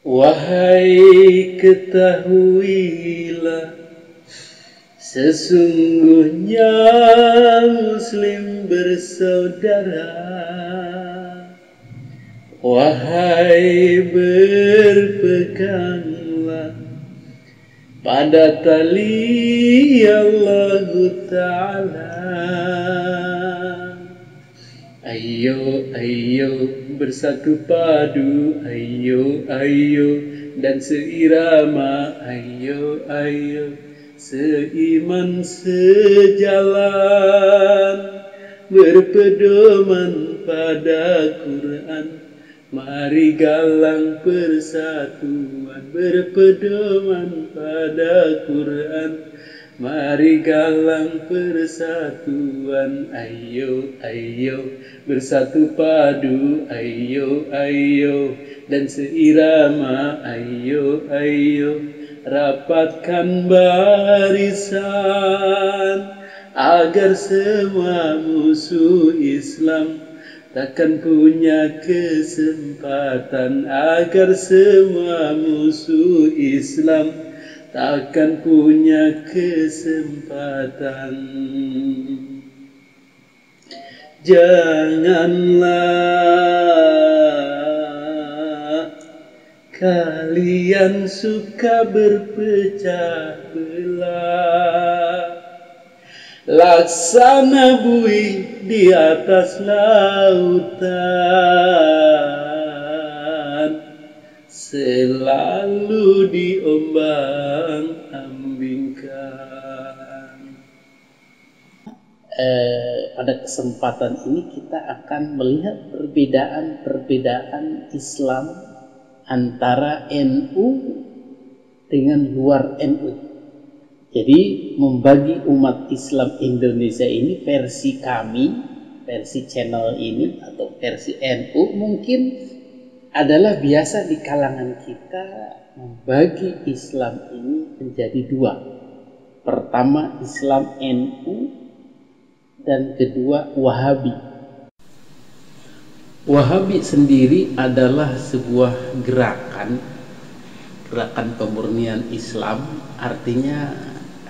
Wahai ketahuilah, sesungguhnya Muslim bersaudara. Wahai berpeganglah pada tali Allah Ta'ala. Ayo, ayo bersatu padu, ayo, ayo dan seirama, ayo, ayo seiman sejalan, berpedoman pada Quran. Mari galang persatuan, berpedoman pada Quran. Mari galang persatuan, ayo, ayo bersatu padu, ayo, ayo dan seirama, ayo, ayo rapatkan barisan agar semua musuh Islam takkan punya kesempatan, agar semua musuh Islam takkan punya kesempatan. Janganlah kalian suka berpecah belah, laksana buih di atas lautan, selalu diombang-ambingkan. Pada kesempatan ini kita akan melihat perbedaan-perbedaan Islam antara NU dengan luar NU. Jadi membagi umat Islam Indonesia ini, versi kami, versi channel ini atau versi NU mungkin adalah biasa di kalangan kita membagi Islam ini menjadi dua. Pertama Islam NU dan kedua Wahabi. Wahabi sendiri adalah sebuah gerakan pemurnian Islam, artinya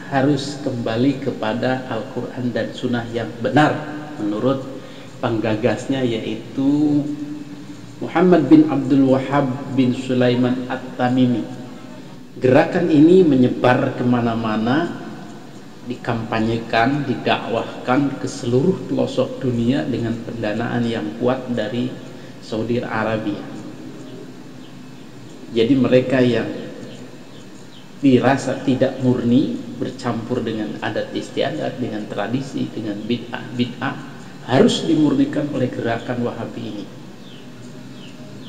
harus kembali kepada Al-Quran dan Sunnah yang benar menurut penggagasnya, yaitu Muhammad bin Abdul Wahhab bin Sulaiman At-Tamimi. Gerakan ini menyebar kemana-mana, dikampanyekan, didakwahkan ke seluruh pelosok dunia dengan pendanaan yang kuat dari Saudi Arabia. Jadi mereka yang dirasa tidak murni, bercampur dengan adat istiadat, dengan tradisi, dengan bid'ah, harus dimurnikan oleh gerakan Wahabi ini.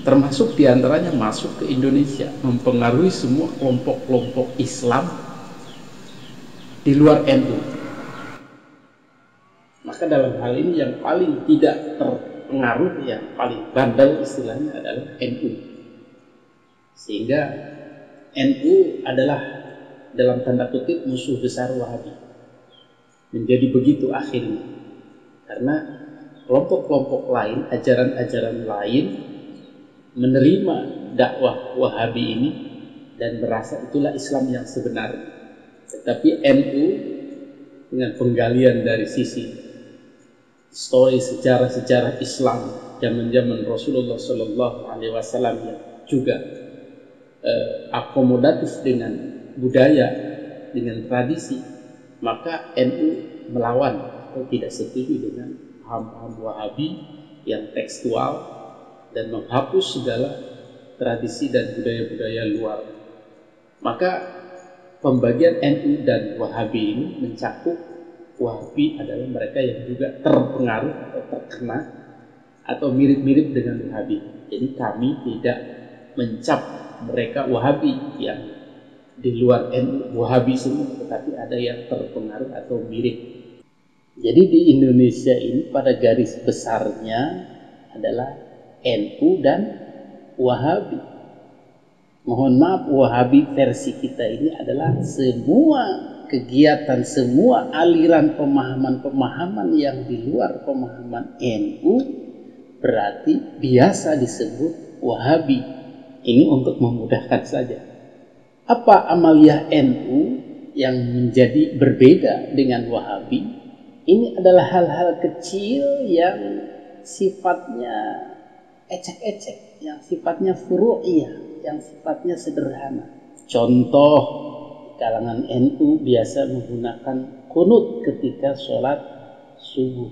Termasuk diantaranya masuk ke Indonesia, mempengaruhi semua kelompok-kelompok Islam di luar NU. Maka dalam hal ini yang paling tidak terpengaruh, yang paling bandel istilahnya adalah NU. Sehingga NU adalah dalam tanda kutip musuh besar Wahabi. Menjadi begitu akhirnya. Karena kelompok-kelompok lain, ajaran-ajaran lain menerima dakwah Wahabi ini dan merasa itulah Islam yang sebenarnya. Tetapi NU dengan penggalian dari sisi histori sejarah-sejarah Islam zaman-zaman Rasulullah Shallallahu Alaihi Wasallam yang juga akomodatif dengan budaya, dengan tradisi, maka NU melawan atau tidak setuju dengan paham-paham Wahabi yang tekstual dan menghapus segala tradisi dan budaya-budaya luar. Maka pembagian NU dan Wahabi ini mencakup Wahabi adalah mereka yang juga terpengaruh atau terkena atau mirip-mirip dengan Wahabi. Jadi kami tidak mencap mereka Wahabi yang di luar NU Wahabi semua, tetapi ada yang terpengaruh atau mirip. Jadi di Indonesia ini pada garis besarnya adalah NU dan Wahabi. Mohon maaf, Wahabi versi kita ini adalah semua kegiatan, semua aliran pemahaman-pemahaman yang di luar pemahaman NU berarti biasa disebut Wahabi. Ini untuk memudahkan saja. Apa amaliyah NU yang menjadi berbeda dengan Wahabi? Ini adalah hal-hal kecil yang sifatnya ecek-ecek, yang sifatnya furu'iyah, yang sifatnya sederhana. Contoh, kalangan NU biasa menggunakan kunut ketika sholat subuh.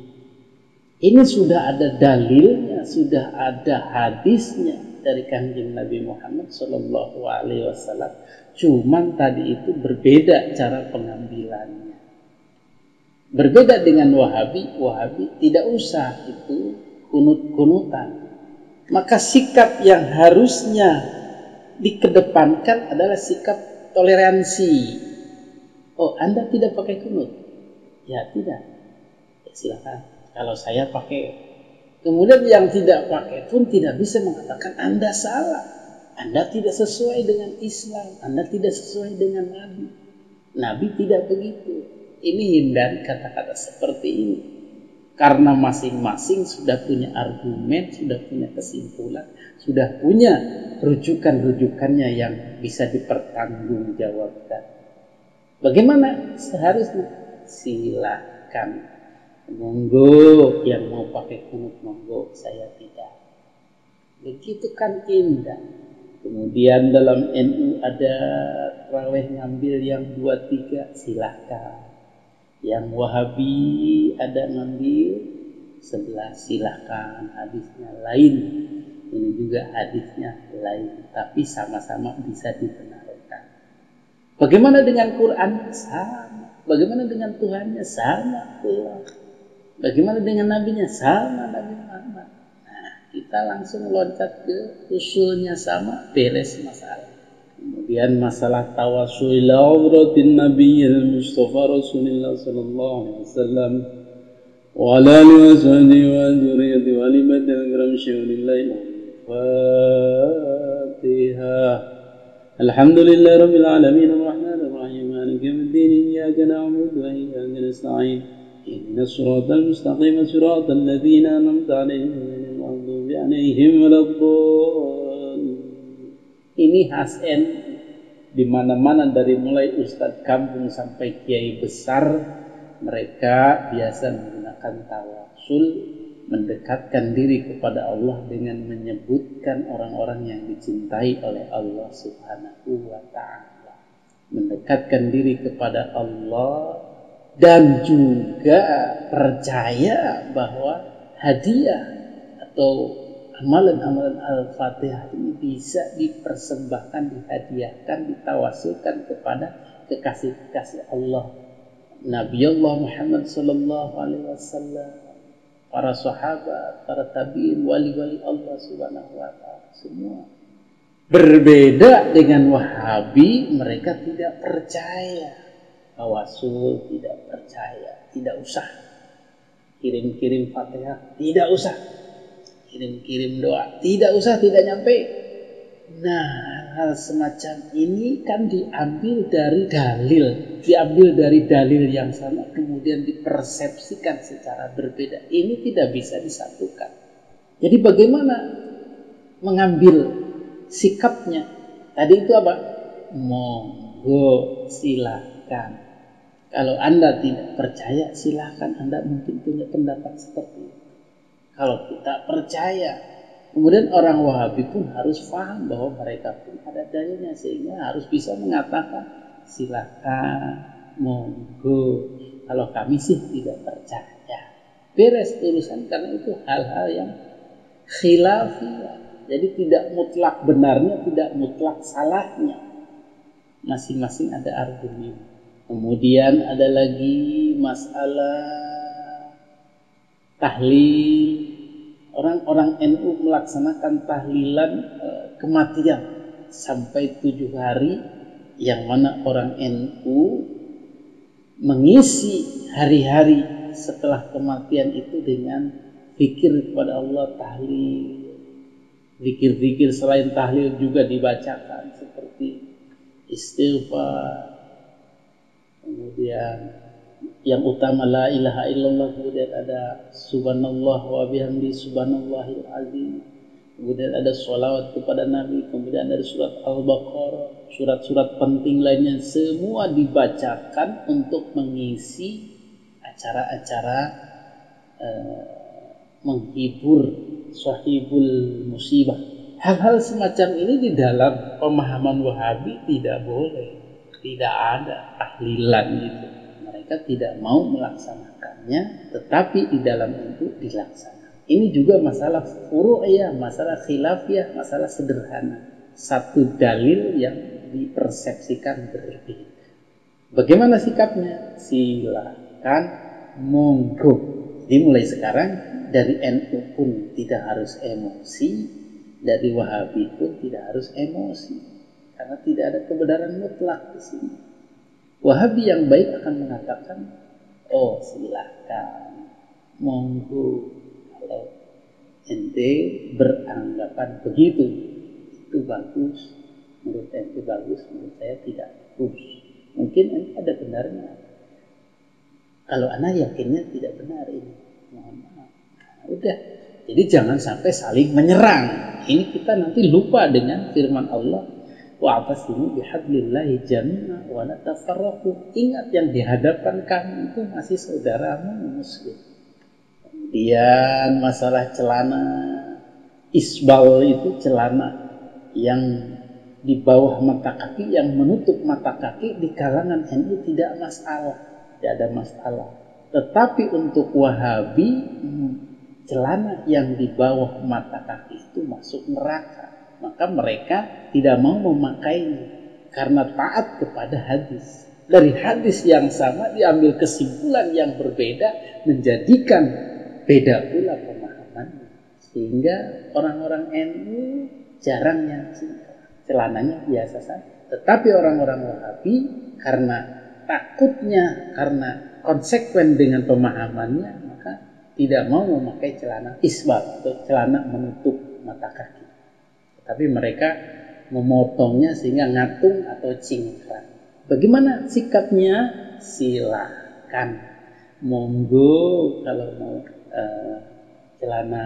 Ini sudah ada dalilnya, sudah ada hadisnya dari Kanjeng Nabi Muhammad Shallallahu Alaihi Wasallam. Cuman tadi itu berbeda cara pengambilannya. Berbeda dengan Wahabi, Wahabi tidak usah itu kunut-kunutan. Maka sikap yang harusnya dikedepankan adalah sikap toleransi. Oh, Anda tidak pakai kunut? Ya tidak. Ya, silakan. Kalau saya pakai. Kemudian yang tidak pakai pun tidak bisa mengatakan Anda salah. Anda tidak sesuai dengan Islam. Anda tidak sesuai dengan Nabi. Nabi tidak begitu. Ini hindari kata-kata seperti ini. Karena masing-masing sudah punya argumen, sudah punya kesimpulan, sudah punya rujukan-rujukannya yang bisa dipertanggungjawabkan. Bagaimana seharusnya? Silakan. Monggo, yang mau pakai kunut monggo, saya tidak. Begitu kan indah. Kemudian dalam NU ada tarawih ngambil yang 2-3, silahkan. Yang Wahabi ada ngambil 11, silahkan. Hadisnya lain, ini juga hadisnya lain, tapi sama-sama bisa dibenarkan. Bagaimana dengan Quran? Sama. Bagaimana dengan Tuhannya? Sama pula. Bagaimana dengan nabinya? Sama, Nabi Muhammad. Nah, kita langsung loncat ke usulnya, sama, beres masalah. Kemudian masalah tawassul ila auratin nabiyil mustafa Rasulullah sallallahu alaihi wasallam wa ala alihi wa sahbihi wa dzurriyyati wa limadil kiram syuhurillahi Fatihah. Alhamdulillahi rabbil alamin arrahmanir rahim maliki yaumiddin iyyaka na'budu wa iyyaka nasta'in ihdinas siratal mustaqim siratal ladzina an'amta 'alaihim ghairil maghdubi 'alaihim waladdallin. Ini khas NU. Di mana-mana dari mulai ustadz kampung sampai kiai besar, mereka biasa menggunakan tawasul, mendekatkan diri kepada Allah dengan menyebutkan orang-orang yang dicintai oleh Allah Subhanahu wa ta'ala. Mendekatkan diri kepada Allah dan juga percaya bahwa hadiah atau amalan-amalan Al-Fatihah ini bisa dipersembahkan, dihadiahkan, ditawasulkan kepada kekasih-kekasih Allah. Nabi Allah Muhammad sallallahu alaihi wasallam, para sahabat, para tabi'in, wali-wali Allah Subhanahu wa ta'ala, semua. Berbeda dengan Wahabi, mereka tidak percaya. Tawasul tidak percaya, tidak usah. Kirim-kirim Fatihah, tidak usah. Kirim-kirim doa, tidak usah, tidak nyampe. Nah, hal semacam ini kan diambil dari dalil yang sama, kemudian dipersepsikan secara berbeda. Ini tidak bisa disatukan. Jadi bagaimana mengambil sikapnya? Tadi itu apa? Monggo, silakan. Kalau Anda tidak percaya, silakan. Anda mungkin punya pendapat seperti itu. Kalau kita percaya, kemudian orang Wahabi pun harus paham bahwa mereka pun ada dalilnya, sehingga harus bisa mengatakan silakan, monggo. Kalau kami sih tidak percaya, beres urusan, karena itu hal-hal yang khilafiyah. Jadi tidak mutlak benarnya, tidak mutlak salahnya. Masing-masing ada argumen. Kemudian ada lagi masalah tahlil. Orang-orang NU melaksanakan tahlilan kematian sampai 7 hari, yang mana orang NU mengisi hari-hari setelah kematian itu dengan zikir kepada Allah, tahlil. Zikir-zikir selain tahlil juga dibacakan, seperti istighfar, kemudian yang utama la ilaha illallah, kemudian ada subhanallah wa bihamdi subhanallahil azim, kemudian ada sholawat kepada Nabi, kemudian ada surat Al-Baqarah, surat-surat penting lainnya, semua dibacakan untuk mengisi acara-acara menghibur sahibul musibah. Hal-hal semacam ini di dalam pemahaman Wahabi tidak boleh, tidak ada tahlilan itu. Mereka tidak mau melaksanakannya, tetapi di dalam itu dilaksanakan. Ini juga masalah furu'iyah, masalah khilafiyah, masalah sederhana. Satu dalil yang dipersepsikan berbeda. Bagaimana sikapnya? Silakan, monggo. Jadi mulai sekarang dari NU pun tidak harus emosi, dari Wahabi pun tidak harus emosi, karena tidak ada kebenaran mutlak di sini. Wahabi yang baik akan mengatakan, oh silakan, monggo. Kalau ente beranggapan begitu, itu bagus. Menurut ente bagus, menurut saya tidak bagus. Mungkin ente ada benarnya. Kalau anak yakinnya tidak benar ini, mohon maaf. Nah, udah. Jadi jangan sampai saling menyerang. Ini kita nanti lupa dengan firman Allah, wa'tasimu bihablillahi jami'a wa la tafarraqu. Ingat yang di hadapan kami itu masih saudaramu muslim. Kemudian masalah celana isbal, itu celana yang di bawah mata kaki, yang menutup mata kaki, di kalangan NU tidak masalah, tidak ada masalah. Tetapi untuk Wahabi, celana yang di bawah mata kaki itu masuk neraka. Maka mereka tidak mau memakainya karena taat kepada hadis. Dari hadis yang sama diambil kesimpulan yang berbeda, menjadikan beda pula pemahamannya. Sehingga orang-orang NU jarang yang celananya biasa saja. Tetapi orang-orang Wahabi karena takutnya, karena konsekuen dengan pemahamannya, maka tidak mau memakai celana isbal atau celana menutup mata kaki. Tapi mereka memotongnya sehingga ngatung atau cingkrang. Bagaimana sikapnya? Silakan, monggo. Kalau mau celana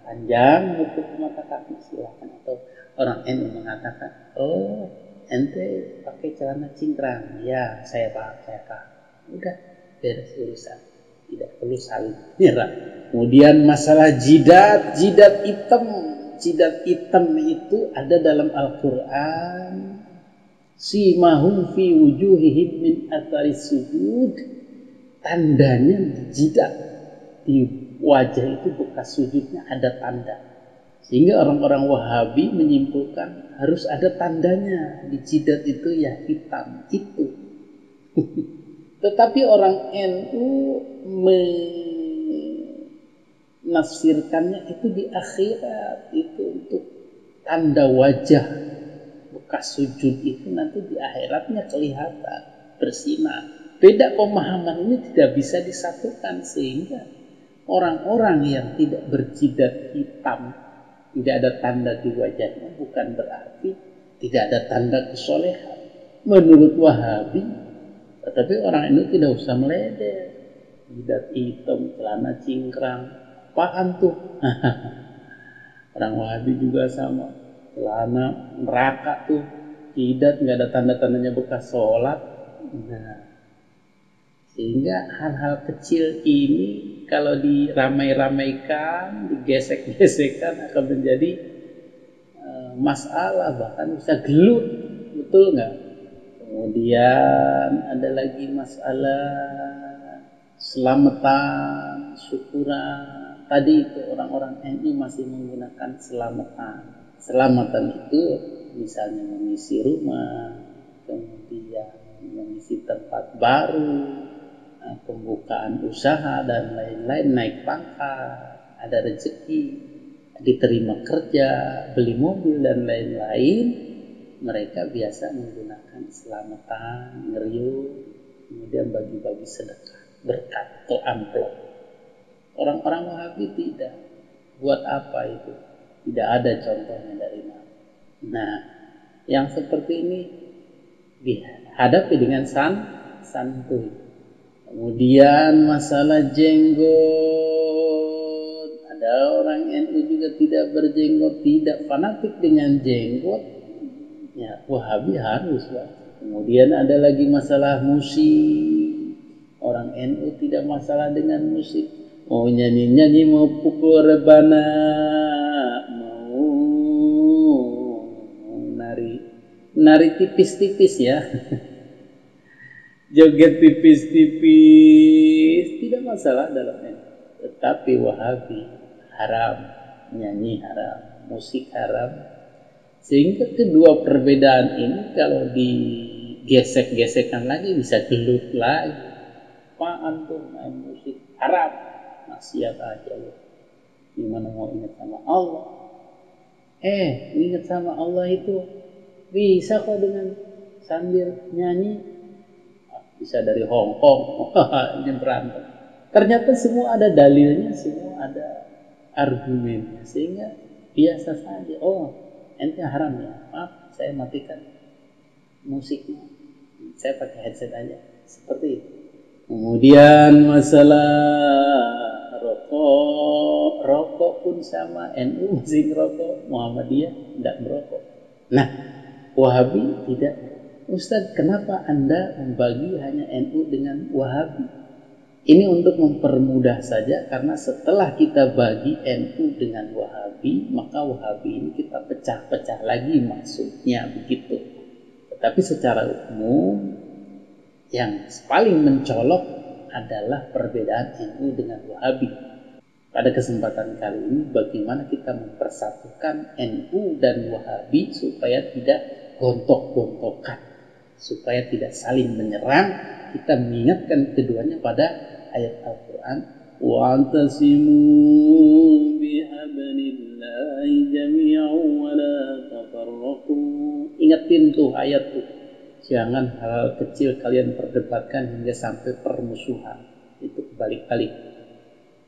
panjang menutup mata kaki silakan. Atau orang NU mengatakan, oh ente pakai celana cingkrang, ya saya paham. Udah, beres urusan, tidak perlu saling menyerang. Kemudian masalah jidat hitam itu ada dalam Al-Quran. Simahum fi wujuhihim min atharis sujud. Tandanya di jidat, di wajah itu bekas sujudnya ada tanda. Sehingga orang-orang Wahabi menyimpulkan harus ada tandanya di jidat itu, ya hitam itu. Tetapi orang NU menafsirkannya itu di akhirat, itu untuk tanda wajah bekas sujud itu nanti di akhiratnya kelihatan bersinar. Beda pemahaman ini tidak bisa disatukan, sehingga orang-orang yang tidak berjidat hitam, tidak ada tanda di wajahnya, bukan berarti tidak ada tanda kesolehan menurut Wahabi. Tetapi orang ini tidak usah meledek. Jidat hitam, celana cingkrang, apaan tuh? Orang Wahabi juga sama, celana neraka tuh, jidat nggak ada tanda-tandanya bekas sholat. Nah, sehingga hal-hal kecil ini kalau diramai-ramaikan, digesek-gesekkan akan menjadi masalah, bahkan bisa gelut, betul nggak? Kemudian ada lagi masalah selamatan, syukuran. Tadi itu orang-orang NU masih menggunakan selamatan. Selamatan itu misalnya mengisi rumah, kemudian mengisi tempat baru, pembukaan usaha dan lain-lain, naik pangkat, ada rezeki, diterima kerja, beli mobil dan lain-lain. Mereka biasa menggunakan selamatan, ngeriuk, kemudian bagi-bagi sedekah, berkat atau amplop. Orang-orang Wahabi tidak. Buat apa itu? Tidak ada contohnya dari Nabi. Nah, yang seperti ini dihadapi dengan santuy. Kemudian masalah jenggot, ada orang orang NU juga tidak berjenggot, tidak fanatik dengan jenggot, ya Wahabi harus lah. Kemudian ada lagi masalah musik. Orang NU tidak masalah dengan musik. Mau nyanyi-nyanyi, mau pukul rebana, mau nari tipis-tipis ya. Joget tipis-tipis, tidak masalah dalam NU. Tetapi Wahabi haram, nyanyi haram, musik haram. Sehingga kedua perbedaan ini kalau digesek-gesekkan lagi bisa gelut lagi. Apaan tuh main musik haram, maksiat aja loh. Gimana mau ingat sama Allah? Ingat sama Allah itu bisa kok dengan sambil nyanyi. Bisa dari Hong Kong, ini berantem. Ternyata semua ada dalilnya, semua ada argumennya, sehingga biasa saja. Oh, ente haram ya, maaf, saya matikan musiknya, saya pakai headset aja, seperti itu. Kemudian masalah rokok pun sama, NU masih ngerokok, Muhammadiyah tidak merokok. Nah, Wahabi tidak. Ustadz, kenapa Anda membagi hanya NU dengan Wahabi? Ini untuk mempermudah saja, karena setelah kita bagi NU dengan Wahabi, maka Wahabi ini kita pecah-pecah lagi maksudnya begitu. Tetapi secara umum, yang paling mencolok adalah perbedaan NU dengan Wahabi. Pada kesempatan kali ini, bagaimana kita mempersatukan NU dan Wahabi supaya tidak gontok-gontokan, supaya tidak saling menyerang. Kita mengingatkan keduanya pada ayat Al-Quran, wa'tasimu bihablillahi jami'an wa la tafarraqu. Ingatin tuh ayat tuh, jangan hal kecil kalian perdebatkan hingga sampai permusuhan. Itu kebalik-balik.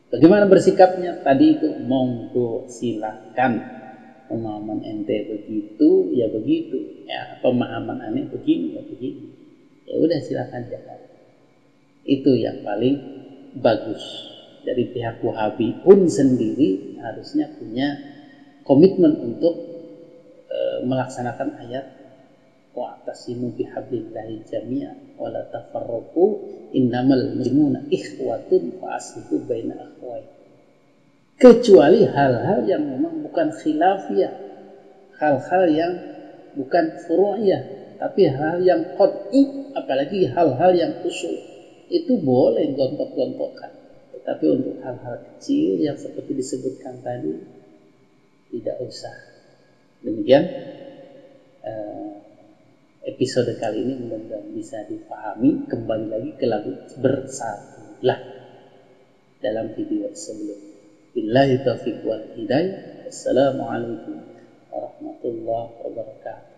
Bagaimana bersikapnya? Tadi itu monggo silahkan. Pemahaman ente begitu, ya begitu. Ya, pemahaman aneh begini, ya begini. Ya udah silakan jalan. Itu yang paling bagus. Dari pihak Wahabi pun sendiri harusnya punya komitmen untuk melaksanakan ayat wa'tasimu bihablillahi jami'an wa la tafarraqu innamal muslimuna ikhwatun fa aslihu baina akhwai. Kecuali hal-hal yang memang bukan khilafiyah, hal-hal yang bukan furu'iyah, tapi hal yang qat'i, apalagi hal-hal yang usul, itu boleh gontok-gontokan. Tetapi untuk hal-hal kecil yang seperti disebutkan tadi, tidak usah. Demikian episode kali ini mudah-mudahan bisa dipahami. Kembali lagi ke lagu Bersatulah dalam video sebelumnya. Billahi taufiq wal hidayah. Assalamualaikum warahmatullahi wabarakatuh.